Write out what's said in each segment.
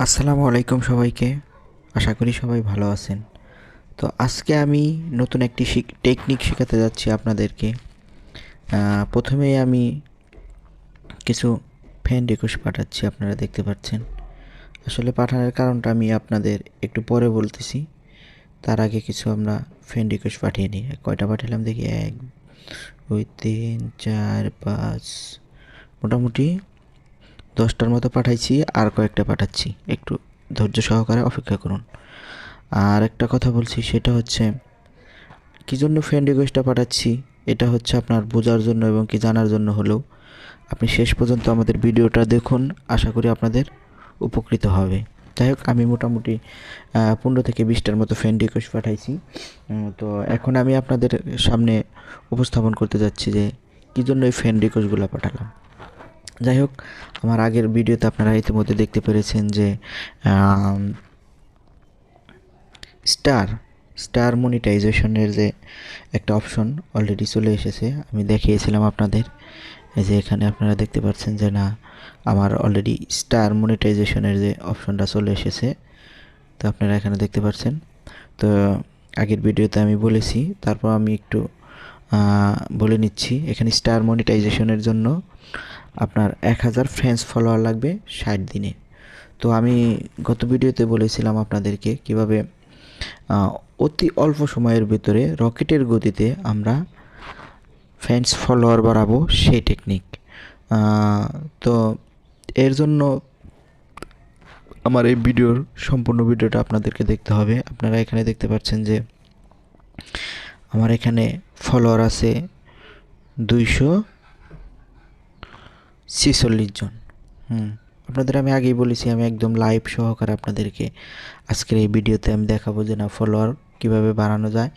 আসসালামু আলাইকুম সবাইকে। আশা করি সবাই ভালো আছেন। তো আজকে আমি নতুন একটি টেকনিক শেখাতে যাচ্ছি আপনাদেরকে। প্রথমেই আমি কিছু ফ্রেন্ড রিকোয়েস্ট পাঠাচ্ছি, আপনারা দেখতে পাচ্ছেন। আসলে পাঠানোর কারণটা আমি আপনাদের একটু পরে বলতেছি। তার আগে কিছু আমরা ফ্রেন্ড রিকোয়েস্ট পাঠিয়ে নিই। কয়টা পাঠালাম দেখি, 1 2 3 4 5, মোটামুটি 10টার মতো পাঠাইছি। আর কয়েকটা পাঠাচ্ছি, একটু ধৈর্য সহকারে অপেক্ষা করুন। আর একটা কথা বলছি, সেটা হচ্ছে কী জন্য ফ্রেন্ড রিকোয়েস্টটা পাঠাচ্ছি, এটা হচ্ছে আপনার বোঝার জন্য এবং কি জানার জন্য হলেও আপনি শেষ পর্যন্ত আমাদের ভিডিওটা দেখুন, আশা করি আপনাদের উপকৃত হবে। যাই হোক, আমি মোটামুটি 15 থেকে 20টার মতো ফ্রেন্ড রিকোয়েস্ট পাঠাইছি। তো এখন আমি আপনাদের সামনে উপস্থাপন করতে যাচ্ছি যে কী জন্য এই ফ্রেন্ড রিকোয়েস্টগুলো পাঠালাম। যাই হোক, আমার আগের ভিডিওতে আপনারা ইতিমধ্যে দেখতে পেরেছেন যে স্টার মনিটাইজেশনের যে একটা অপশন অলরেডি চলে এসেছে, আমি দেখিয়েছিলাম আপনাদের। এই যে এখানে আপনারা দেখতে পাচ্ছেন যে না, আমার অলরেডি স্টার মনিটাইজেশনের যে অপশনটা চলে এসেছে। তো আপনারা এখানে দেখতে পাচ্ছেন। তো আগের ভিডিওতে আমি বলেছি, তারপর আমি একটু বলে নিচ্ছি। এখানে স্টার মনিটাইজেশনের জন্য আপনার 1000 ফ্রেন্ডস ফলোয়ার লাগবে 60 দিনে। তো আমি গত ভিডিওতে বলেছিলাম আপনাদেরকে কিভাবে অতি অল্প সময়ের ভিতরে রকেটের গতিতে আমরা ফ্রেন্ডস ফলোয়ার বাড়াবো, সেই টেকনিক। তো এর জন্য আমার এই ভিডিওর সম্পূর্ণ ভিডিওটা আপনাদেরকে দেখতে হবে। আপনারা এখানে দেখতে পাচ্ছেন যে আমার এখানে ফলোয়ার আছে 246 জন। আপনাদের আমি আগেই বলেছি, আমি একদম লাইভ সহকারে আপনাদেরকে আজকের এই ভিডিওতে আমি দেখাবো যে না, ফলোয়ার কিভাবে বাড়ানো যায়।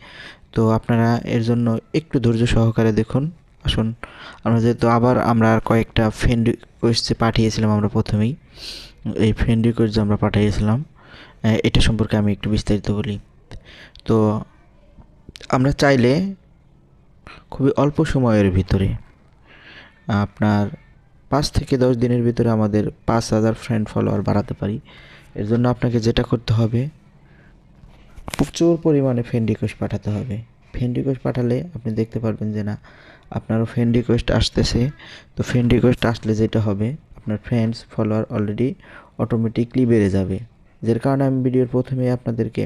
তো আপনারা এর জন্য একটু ধৈর্য সহকারে দেখুন। আসুন, আমরা যেহেতু আবার আমরা আর কয়েকটা ফ্রেন্ড রিকোয়েস্টে পাঠিয়েছিলাম, আমরা প্রথমেই এই ফ্রেন্ড রিকোয়েস্ট আমরা পাঠিয়েছিলাম, এটা সম্পর্কে আমি একটু বিস্তারিত বলি। তো আমরা চাইলে খুবই অল্প সময়ের ভিতরে আপনার 5 থেকে 10 দিনের ভিতরে আমাদের 5000 ফ্রেন্ড ফলোয়ার বাড়াতে পারি। এর জন্য আপনাকে যেটা করতে হবে, প্রচুর পরিমাণে ফ্রেন্ড রিকোয়েস্ট পাঠাতে হবে। ফ্রেন্ড রিকোয়েস্ট পাঠালে আপনি দেখতে পারবেন যে না, আপনারও ফ্রেন্ড রিকোয়েস্ট আসতেছে। তো ফ্রেন্ড রিকোয়েস্ট আসলে যেটা হবে, আপনার ফ্রেন্ডস ফলোয়ার অলরেডি অটোমেটিকলি বেড়ে যাবে। যার কারণে আমি ভিডিওর প্রথমেই আপনাদেরকে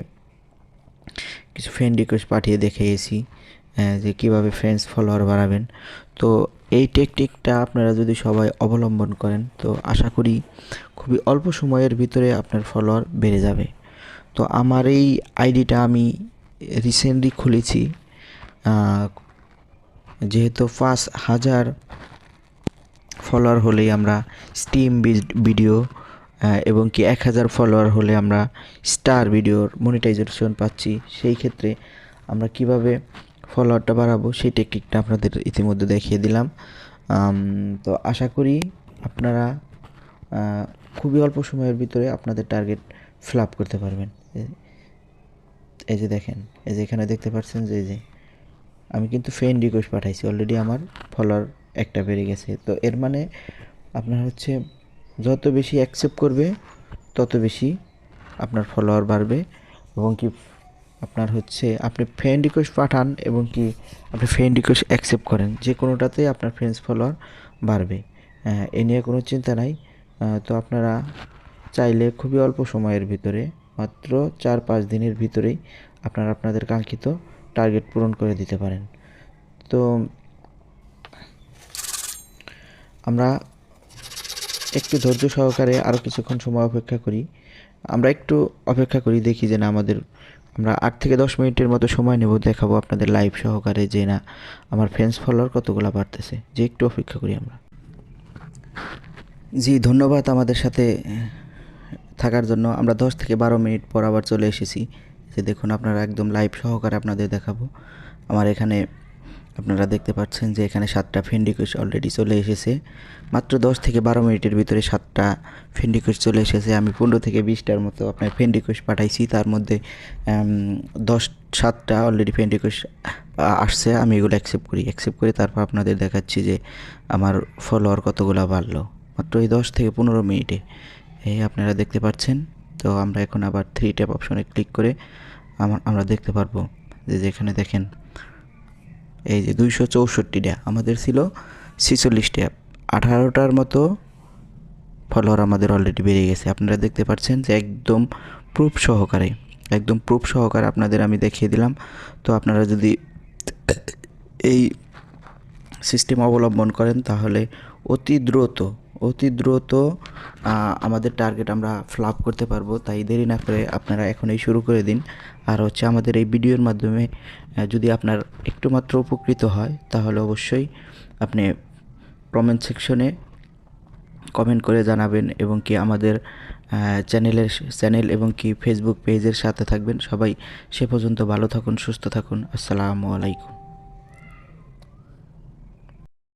কিছু ফ্রেন্ড রিকোয়েস্ট পাঠিয়ে দেখিয়েছি যে কীভাবে ফ্রেন্ডস ফলোয়ার বাড়াবেন। তো এই টেকনিকটা আপনারা যদি সবাই অবলম্বন করেন, তো আশা করি খুবই অল্প সময়ের ভিতরে আপনার ফলোয়ার বেড়ে যাবে। তো আমার এই আইডিটা আমি রিসেন্টলি খুলেছি। যেহেতু 5000 ফলোয়ার হলেই আমরা স্টিম ভিডিও এবং কি 1000 ফলোয়ার হলে আমরা স্টার ভিডিওর মনিটাইজেশন পাচ্ছি। সেই ক্ষেত্রে আমরা কিভাবে ফলোয়ারটা বাড়াবো, সেই টেকনিকটা আপনাদের ইতিমধ্যে দেখিয়ে দিলাম। তো আশা করি আপনারা খুবই অল্প সময়ের ভিতরে আপনাদের টার্গেট ফিল আপ করতে পারবেন। এই যে দেখেন, এই যে এখানে দেখতে পাচ্ছেন যে আমি কিন্তু ফ্রেন্ড রিকোয়েস্ট পাঠাইছি, অলরেডি আমার ফলোয়ার একটা বেড়ে গেছে। তো এর মানে আপনার হচ্ছে যত বেশি অ্যাকসেপ্ট করবে তত বেশি আপনার ফলোয়ার বাড়বে। এবং কি আপনার হচ্ছে আপনি ফ্রেন্ড রিকোয়েস্ট পাঠান এবং কি আপনি ফ্রেন্ড রিকোয়েস্ট অ্যাকসেপ্ট করেন, যে কোনোটাতেই আপনার ফ্রেন্ডস ফলোয়ার বাড়বে। এ নিয়ে কোনো চিন্তা নাই। তো আপনারা চাইলে খুবই অল্প সময়ের ভিতরে, মাত্র 4-5 দিনের ভিতরেই আপনারা আপনাদের কাঙ্ক্ষিত টার্গেট পূরণ করে দিতে পারেন। তো আমরা একটু ধৈর্য সহকারে আরও কিছুক্ষণ সময় অপেক্ষা করি। আমরা একটু অপেক্ষা করি, দেখি যে না আমরা 8 থেকে 10 মিনিটের মতো সময় নেব, দেখাবো আপনাদের লাইভ সহকারে যে না আমার ফ্রেন্ডস ফলোয়ার কতগুলো বাড়তেছে। যে একটু অপেক্ষা করি আমরা। জি, ধন্যবাদ আমাদের সাথে থাকার জন্য। আমরা 10 থেকে 12 মিনিট পর আবার চলে এসেছি। যে দেখুন, আপনারা একদম লাইভ সহকারে আপনাদের দেখাবো। আমার এখানে আপনারা দেখতে পাচ্ছেন যে এখানে 7টা ফ্রেন্ড রিকোয়েস্ট অলরেডি চলে এসেছে। মাত্র 10 থেকে 12 মিনিটের ভিতরে 7টা ফ্রেন্ড রিকোয়েস্ট চলে এসেছে। আমি 15 থেকে 20টার মতো আপনার ফ্রেন্ড রিকোয়েস্ট পাঠাইছি, তার মধ্যে 7টা অলরেডি ফ্রেন্ড রিকোয়েস্ট আসছে। আমি এগুলো অ্যাকসেপ্ট করি, তারপর আপনাদের দেখাচ্ছি যে আমার ফলোয়ার কতগুলো বাড়লো মাত্র এই 10 থেকে 15 মিনিটে। এই আপনারা দেখতে পাচ্ছেন। তো আমরা এখন আবার 3 ট্যাপ অপশনে ক্লিক করে আমরা দেখতে পারবো যে যেখানে দেখেন এই যে 264টা আমাদের ছিল 46টা, 18টার মতো ফলোয়ার আমাদের অলরেডি বেড়ে গেছে। আপনারা দেখতে পাচ্ছেন যে একদম প্রুফ সহকারে আপনাদের আমি দেখিয়ে দিলাম। তো আপনারা যদি এই সিস্টেম অবলম্বন করেন তাহলে অতি দ্রুত আমাদের টার্গেট আমরা ফ্লাপ করতে পারবো। তাই দেরি না করে আপনারা এখনই শুরু করে দিন। আর হচ্ছে আমাদের এই ভিডিওর মাধ্যমে যদি আপনার একটু মাত্র উপকৃত হয় তাহলে অবশ্যই আপনি কমেন্ট সেকশনে কমেন্ট করে জানাবেন এবং কি আমাদের চ্যানেল এবং কি ফেসবুক পেজের সাথে থাকবেন। সবাই সে পর্যন্ত ভালো থাকুন, সুস্থ থাকুন। আসসালামু আলাইকুম।